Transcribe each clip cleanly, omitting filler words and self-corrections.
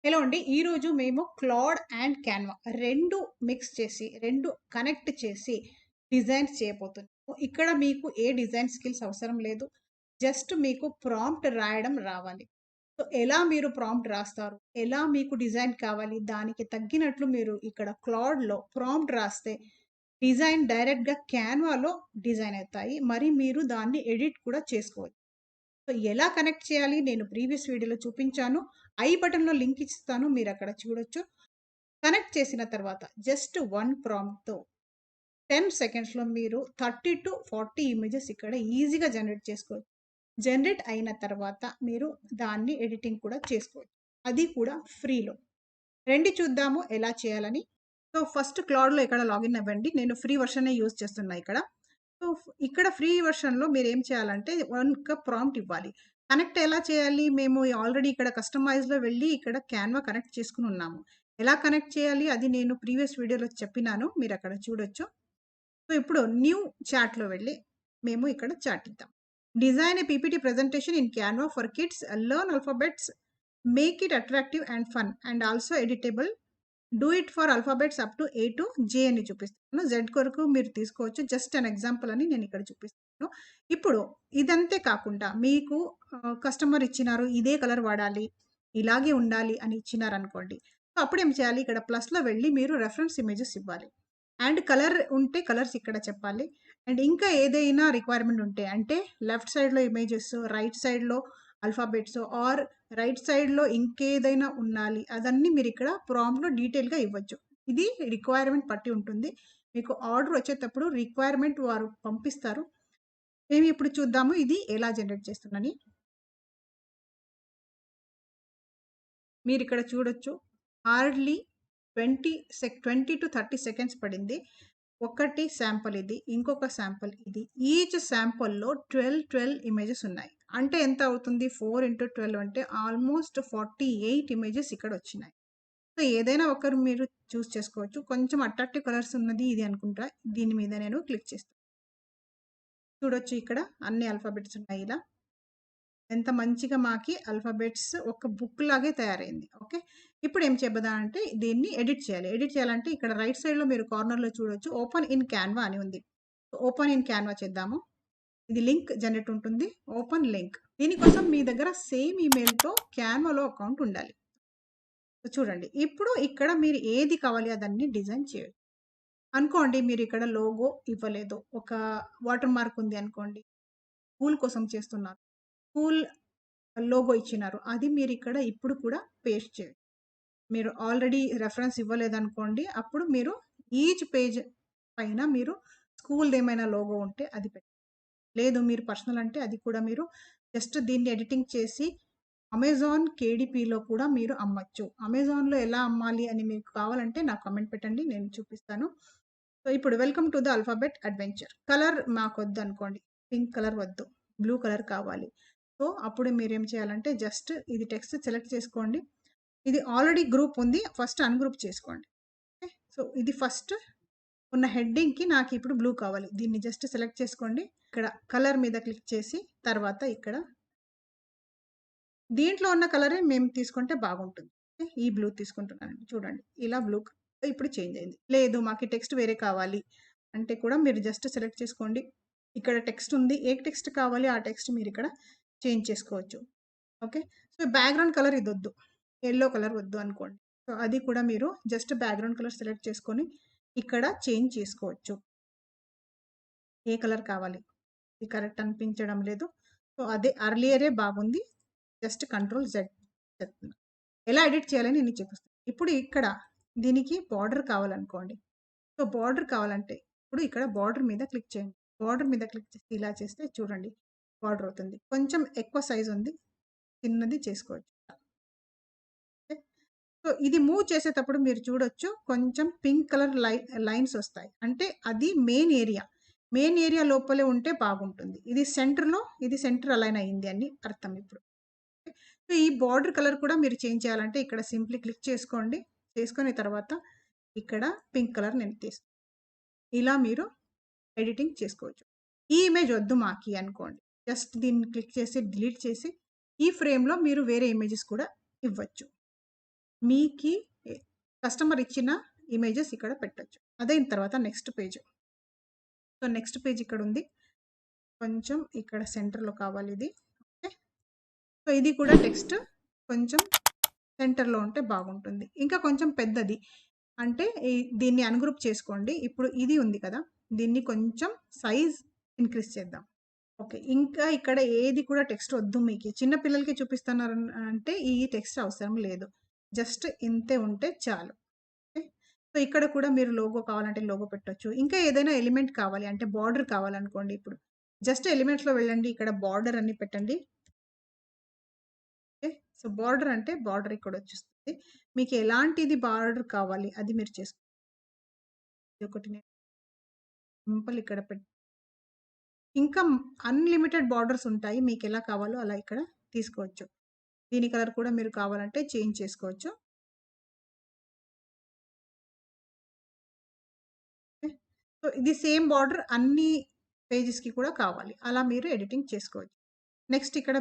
Hello అండి. ఈరోజు మేము క్లాడ్ అండ్ క్యాన్వా 2 మిక్స్ చేసి, 2 కనెక్ట్ చేసి డిజైన్స్ చేయబోతున్నాము. ఇక్కడ మీకు ఏ డిజైన్ స్కిల్స్ అవసరం లేదు. జస్ట్ మీకు ప్రాంప్ట్ రాయడం రావాలి. సో, ఎలా మీరు ప్రాంప్ట్ రాస్తారు? ఎలా మీకు డిజైన్ కావాలి? దానికి తగ్గినట్లు మీరు ఇక్కడ క్లాడ్‌లో ప్రాంప్ట్ రాస్తే డిజైన్ డైరెక్ట్‌గా క్యాన్వాలో డిజైన్ అవుతాయి. మరి మీరు దాన్ని ఎడిట్ కూడా చేసుకోవచ్చు. సో, ఎలా కనెక్ట్ చేయాలి? నేను ప్రీవియస్ వీడియోలో చూపించాను. ఐ బటన్‌లో లింక్ ఇస్తాను. మీరక్కడ చూడొచ్చు. కనెక్ట్ చేసిన తర్వాత జస్ట్ 1 ప్రాంప్ట్‌తో 10 సెకండ్స్‌లో మీరు 30-40 ఇమేజెస్ ఇక్కడ ఈజీగా జనరేట్ చేసుకోవచ్చు. జనరేట్ అయిన తర్వాత మీరు దాన్ని ఎడిటింగ్ కూడా చేసుకోవచ్చు. అది కూడా ఫ్రీలో. రండి చూద్దాము ఎలా చేయాలని. సో, ఫస్ట్ క్లౌడ్‌లో ఇక్కడ లాగిన్ అవ్వండి. నేను ఫ్రీ వెర్షనే యూజ్ చేస్తున్నా ఇక్కడ. సో, ఇక్కడ ఫ్రీ వెర్షన్‌లో మీరేం చేయాలంటే ఒక ప్రాంప్ట్ ఇవ్వాలి. కనెక్ట్ ఎలా చేయాలి? మేము ఆల్రెడీ ఇక్కడ కస్టమైజ్‌లో వెళ్ళి ఇక్కడ క్యాన్వా కనెక్ట్ చేసుకొనున్నాము. ఎలా కనెక్ట్ చేయాలి? అది నేను ప్రీవియస్ వీడియోలో చెప్పినాను. మీరక్కడ చూడొచ్చు. సో, ఇప్పుడు న్యూ చాట్‌లో వెళ్ళి మేము ఇక్కడ చాట్ ఇద్దాం. Design a PPT presentation in Canva for kids. Learn alphabets. Make it attractive and fun and also editable. Do it for alphabets up to A to జే అని చూపిస్తాను. జెడ్ కొరకు మీరు తీసుకోవచ్చు. జస్ట్ అన్ ఎగ్జాంపుల్ అని నేను ఇక్కడ చూపిస్తాను. ఇప్పుడు ఇదంతే కాకుండా మీకు కస్టమర్ ఇచ్చినారు. ఇదే కలర్ వాడాలి. ఇలాగే ఉండాలి అని ఇచ్చినారనుకోండి. సో, అప్పుడేం చేయాలి? ఇక్కడ ప్లస్‌లో వెళ్ళి మీరు రెఫరెన్స్ ఇమేజెస్ ఇవ్వాలి. అండ్ కలర్ ఉంటే కలర్స్ ఇక్కడ చెప్పాలి. అండ్ ఇంకా ఏదైనా రిక్వైర్మెంట్ ఉంటే అంటే లెఫ్ట్ సైడ్‌లో ఇమేజెస్, రైట్ సైడ్‌లో ఆల్ఫాబెట్స్ ఆర్ రైట్ సైడ్‌లో ఇంకేదైనా ఉండాలి. అదన్నీ మీరిక్కడ ప్రాంప్ట్‌లో డీటెయిల్‌గా ఇవ్వచ్చు. ఇది రిక్వైర్మెంట్ పట్టి ఉంటుంది. మీకు ఆర్డర్ వచ్చేటప్పుడు రిక్వైర్మెంట్ వారు పంపిస్తారు. మేము ఇప్పుడు చూద్దాము ఇది ఎలా జనరేట్ చేస్తున్నానని. మీరిక్కడ చూడొచ్చు. హార్డ్‌లీ 20-30 సెకండ్స్ పడింది. ఒకటి శాంపుల్ ఇది. ఇంకొక శాంపుల్ ఇది. ఈచ్ శాంపుల్‌లో 12 ఇమేజెస్ ఉన్నాయి. అంటే ఎంత అవుతుంది? 4 into 12 అంటే ఆల్‌మోస్ట్ 48 ఇమేజెస్ ఇక్కడొచ్చినాయి. సో, ఏదైనా ఒకరు మీరు చూజ్ చేసుకోవచ్చు. కొంచెం అట్రాక్టివ్ కలర్స్ ఉన్నది ఇది అనుకుంటా. దీని మీద నేను క్లిక్ చేస్తాను. చూడొచ్చు ఇక్కడ అన్ని ఆల్ఫాబెట్స్ ఉన్నాయి ఇలా. ఎంత మంచిగా మాకి ఆల్ఫాబెట్స్ ఒక బుక్ లాగే తయారైంది. ఓకే. ఇప్పుడు ఏం చేద్దాం అంటే దీన్ని ఎడిట్ చేయాలి. ఎడిట్ చేయాలంటే ఇక్కడ రైట్ సైడ్‌లో మీరు కార్నర్‌లో చూడొచ్చు. ఓపెన్ ఇన్ క్యాన్వా అని ఉంది. ఓపెన్ ఇన్ క్యాన్వా చేద్దాము. ఇది లింక్ జనరేట్ ఉంటుంది. Open link. దీనికోసం మీ దగ్గర సేమ్ ఈమెయిల్‌తో క్యాన్వాలో అకౌంట్ ఉండాలి. సో, చూడండి. ఇప్పుడు ఇక్కడ మీరు ఏది కావాలి అదన్నీ డిజైన్ చేయొచ్చు. అనుకోండి మీరు ఇక్కడ లోగో ఇవ్వలేదు. ఒక వాటర్ మార్క్ ఉంది అనుకోండి. స్కూల్ కోసం చేస్తున్నారు. స్కూల్ లోగో ఇచ్చినారు. అది మీరిక్కడ ఇప్పుడు కూడా పేస్ట్ చేయొచ్చు. మీరు ఆల్రెడీ రెఫరెన్స్ ఇవ్వలేదనుకోండి. అప్పుడు మీరు ఈచ్ పేజ్ పైన మీరు స్కూల్‌దేమైనా లోగో ఉంటే అది పెట్టండి. లేదు మీరు పర్సనల్ అంటే అది కూడా మీరు జస్ట్ దీన్ని ఎడిటింగ్ చేసి అమెజాన్ కేడీపీలో కూడా మీరు అమ్మొచ్చు. అమెజాన్‌లో ఎలా అమ్మాలి అని మీకు కావాలంటే నాకు కామెంట్ పెట్టండి. నేను చూపిస్తాను. సో, ఇప్పుడు welcome to the alphabet adventure. Colour మాకొద్దనుకోండి. పింక్ కలర్ వద్దు. బ్లూ కలర్ కావాలి. సో, అప్పుడు మీరేం చేయాలంటే జస్ట్ ఇది టెక్స్ట్ సెలెక్ట్ చేసుకోండి. ఇది ఆల్రెడీ గ్రూప్ ఉంది. ఫస్ట్ అన్‌గ్రూప్ చేసుకోండి. ఓకే. సో, ఇది ఫస్ట్ ఉన్న హెడ్డింగ్‌కి నాకిప్పుడు బ్లూ కావాలి. దీన్ని జస్ట్ సెలెక్ట్ చేసుకోండి. ఇక్కడ కలర్ మీద క్లిక్ చేసి తర్వాత ఇక్కడ దీంట్లో ఉన్న కలరే మేము తీసుకుంటే బాగుంటుంది. ఓకే. ఈ బ్లూ తీసుకుంటున్నానండి. చూడండి. ఇలా బ్లూ ఇప్పుడు చేంజ్ అయింది. లేదు మాకు ఈ టెక్స్ట్ వేరే కావాలి అంటే కూడా మీరు జస్ట్ సెలెక్ట్ చేసుకోండి. ఇక్కడ టెక్స్ట్ ఉంది. ఏ టెక్స్ట్ కావాలి ఆ టెక్స్ట్ మీరిక్కడ చేంజ్ చేసుకోవచ్చు. ఓకే. సో, బ్యాక్‌గ్రౌండ్ కలర్ ఇదొద్దు. యెల్లో కలర్ వద్దు అనుకోండి. సో, అది కూడా మీరు జస్ట్ బ్యాక్‌గ్రౌండ్ కలర్ సెలెక్ట్ చేసుకొని ఇక్కడ చేంజ్ చేసుకోవచ్చు. ఏ కలర్ కావాలి? ఇది కరెక్ట్ అనిపించడం లేదు. సో, అదే అర్లియరే బాగుంది. జస్ట్ కంట్రోల్ జెడ్ చెప్తున్నా. ఎలా ఎడిట్ చేయాలని నేను చూపిస్తాను. ఇప్పుడు ఇక్కడ దీనికి బార్డర్ కావాలనుకోండి. సో, బార్డర్ కావాలంటే ఇప్పుడు ఇక్కడ బార్డర్ మీద క్లిక్ చేయండి. బార్డర్ మీద క్లిక్ చేసి ఇలా చేస్తే చూడండి బార్డర్ అవుతుంది. కొంచెం ఎక్కువ సైజ్ ఉంది. చిన్నది చేసుకోవచ్చు. ఓకే. సో, ఇది మూవ్ చేసేటప్పుడు మీరు చూడొచ్చు కొంచెం పింక్ కలర్ లైన్స్ ఒస్తాయి. అంటే అది మెయిన్ ఏరియా. మెయిన్ ఏరియా లోపలే ఉంటే బాగుంటుంది. ఇది సెంటర్ అలైన్ అయింది అని అర్థం ఇప్పుడు. ఓకే. సో, ఈ బార్డర్ కలర్ కూడా మీరు చేంజ్ చేయాలంటే ఇక్కడ సింప్లీ క్లిక్ చేసుకోండి. చేసుకున్న తర్వాత ఇక్కడ పింక్ కలర్ నేను ఇలా మీరు ఎడిటింగ్ చేసుకోవచ్చు. ఈ ఇమేజ్ వద్దు మాకి అనుకోండి. జస్ట్ దీన్ని క్లిక్ చేసి డిలీట్ చేసి ఈ ఫ్రేమ్‌లో మీరు వేరే ఇమేజెస్ కూడా ఇవ్వచ్చు. మీకి కస్టమర్ ఇచ్చిన ఇమేజెస్ ఇక్కడ పెట్టొచ్చు. అదైన తర్వాత next page. So, next page ఇక్కడుంది. కొంచెం ఇక్కడ సెంటర్‌లో కావాలి ఇది. ఓకే. సో, ఇది కూడా టెక్స్ట్ కొంచెం సెంటర్‌లో ఉంటే బాగుంటుంది. ఇంకా కొంచెం పెద్దది. అంటే దీన్ని అన్‌గ్రూప్ చేసుకోండి. ఇప్పుడు ఇది ఉంది కదా! దీన్ని కొంచెం సైజ్ ఇంక్రీజ్ చేద్దాం. ఓకే. ఇంకా ఇక్కడ ఏది కూడా టెక్స్ట్ వద్దు మీకి. చిన్న పిల్లలకి అంటే ఈ టెక్స్ట్ అవసరం లేదు. జస్ట్ ఇంతే ఉంటే చాలు. ఓకే. సో, ఇక్కడ కూడా మీరు లోగో కావాలంటే లోగో పెట్టొచ్చు. ఇంకా ఏదైనా ఎలిమెంట్ కావాలి అంటే బార్డర్ కావాలనుకోండి ఇప్పుడు. జస్ట్ ఎలిమెంట్స్‌లో వెళ్ళండి. ఇక్కడ బార్డర్ అని పెట్టండి. ఓకే. సో, బార్డర్ అంటే బార్డర్ ఇక్కడొచ్చేస్తుంది. మీకు ఎలాంటిది బార్డర్ కావాలి అది మీరు చేసుకోండి. ఇదొకటి నేను సింపుల్ ఇక్కడ ఇంకా అన్‌లిమిటెడ్ బార్డర్స్ ఉంటాయి. మీకెలా కావాలో అలా ఇక్కడ తీసుకోవచ్చు. దీని కలర్ కూడా మీరు కావాలంటే చేంజ్ చేసుకోవచ్చు. ఓకే. సో, ఇది సేమ్ బార్డర్ అన్ని పేజెస్‌కి కూడా కావాలి. అలా మీరు ఎడిటింగ్ చేసుకోవచ్చు. నెక్స్ట్ ఇక్కడ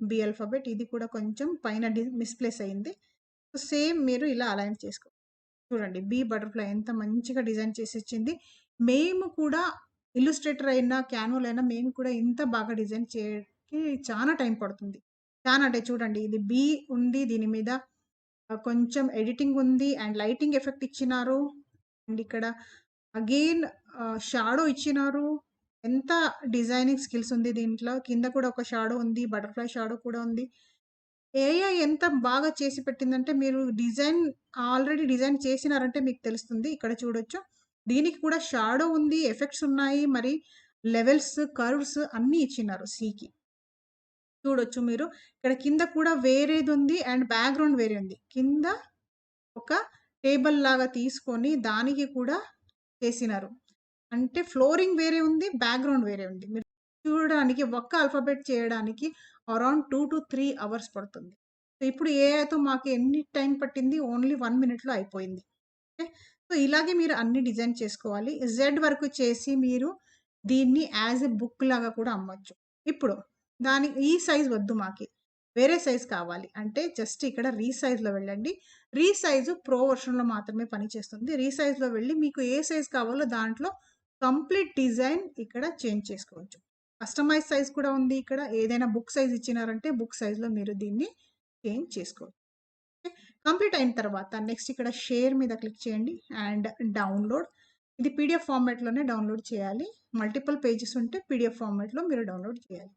బి ఆల్ఫాబెట్ ఇది కూడా కొంచెం పైన మిస్‌ప్లేస్ అయింది. సో, సేమ్ మీరు ఇలా అలైన్ చేసుకోవాలి. చూడండి బీ బటర్‌ఫ్లై ఎంత మంచిగా డిజైన్ చేసిచ్చింది. మేము కూడా ఇల్లుస్ట్రేటర్ అయినా, క్యాన్వాలో అయినా మేము కూడా ఇంత బాగా డిజైన్ చేయడానికి చాలా టైం పడుతుంది. చాలా అంటే చూడండి ఇది బీ ఉంది. దీని మీద కొంచెం ఎడిటింగ్ ఉంది అండ్ లైటింగ్ ఎఫెక్ట్ ఇచ్చినారు. అండ్ ఇక్కడ అగైన్ షాడో ఇచ్చినారు. ఎంత డిజైనింగ్ స్కిల్స్ ఉంది దీంట్లో. కింద కూడా ఒక షాడో ఉంది. బటర్‌ఫ్లై షాడో కూడా ఉంది. ఏఐ ఎంత బాగా చేసి పెట్టిందంటే మీరు ఆల్రెడీ డిజైన్ చేసినారంటే మీకు తెలుస్తుంది. ఇక్కడ చూడొచ్చు. దీనికి కూడా షాడో ఉంది. ఎఫెక్ట్స్ ఉన్నాయి. మరి లెవెల్స్, కర్వ్స్ అన్నీ ఇచ్చినారు సీకి. చూడొచ్చు మీరు. ఇక్కడ కింద కూడా వేరేదుంది అండ్ బ్యాక్‌గ్రౌండ్ వేరే ఉంది. కింద ఒక టేబుల్ లాగా తీసుకొని దానికి కూడా చేసినారు. అంటే ఫ్లోరింగ్ వేరే ఉంది. బ్యాక్‌గ్రౌండ్ వేరే ఉంది. మీరు చూడడానికి ఒక్క ఆల్ఫాబెట్ చేయడానికి అరౌండ్ 2-3 అవర్స్ పడుతుంది. సో, ఇప్పుడు ఏఐతో మాకు ఎన్ని టైం పట్టింది? ఓన్లీ 1 మినిట్‌లో అయిపోయింది. ఓకే. సో, ఇలాగే మీరు అన్ని డిజైన్ చేసుకోవాలి. జెడ్ వరకు చేసి మీరు దీన్ని యాస్ ఎ బుక్ లాగా కూడా అమ్మొచ్చు. ఇప్పుడు ఈ సైజ్ వద్దు మాకి. వేరే సైజ్ కావాలి. అంటే జస్ట్ ఇక్కడ రీసైజ్‌లో వెళ్ళండి. రీసైజ్ ప్రో వెర్షన్‌లో మాత్రమే పనిచేస్తుంది. రీసైజ్‌లో వెళ్ళి మీకు ఏ సైజ్ కావాలో దాంట్లో కంప్లీట్ డిజైన్ ఇక్కడ చేంజ్ చేసుకోవచ్చు. కస్టమైజ్ సైజ్ కూడా ఉంది ఇక్కడ. ఏదైనా బుక్ సైజ్ ఇచ్చినారంటే బుక్ సైజ్‌లో మీరు దీన్ని చేంజ్ చేసుకోవచ్చు. ఓకే. కంప్లీట్ అయిన తర్వాత నెక్స్ట్ ఇక్కడ షేర్ మీద క్లిక్ చేయండి అండ్ డౌన్‌లోడ్. ఇది పీడీఎఫ్ ఫార్మాట్‌లోనే డౌన్‌లోడ్ చేయాలి. మల్టిపుల్ పేజెస్ ఉంటే పీడీఎఫ్ ఫార్మాట్‌లో మీరు డౌన్‌లోడ్ చేయాలి.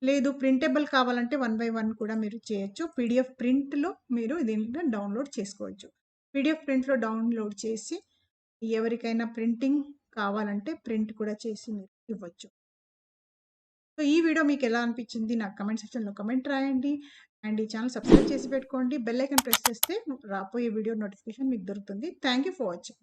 లేదు ప్రింటబుల్ కావాలంటే 1 బై 1 కూడా మీరు చేయొచ్చు. పీడీఎఫ్ ప్రింట్‌లో మీరు దీంట్లో డౌన్‌లోడ్ చేసుకోవచ్చు. పీడీఎఫ్ ప్రింట్‌లో డౌన్‌లోడ్ చేసి ఎవరికైనా ప్రింటింగ్ కావాలంటే ప్రింట్ కూడా చేసి మీరు ఇవ్వచ్చు. సో, ఈ వీడియో మీకెలా అనిపించింది? నాకు కామెంట్ సెక్షన్‌లో కామెంట్ రాయండి. అండ్ ఈ ఛానెల్ సబ్స్క్రైబ్ చేసి పెట్టుకోండి. బెల్ ఐకాన్ ప్రెస్ చేస్తే రాబోయే వీడియో నోటిఫికేషన్ మీకు దొరుకుతుంది. Thank you for watching.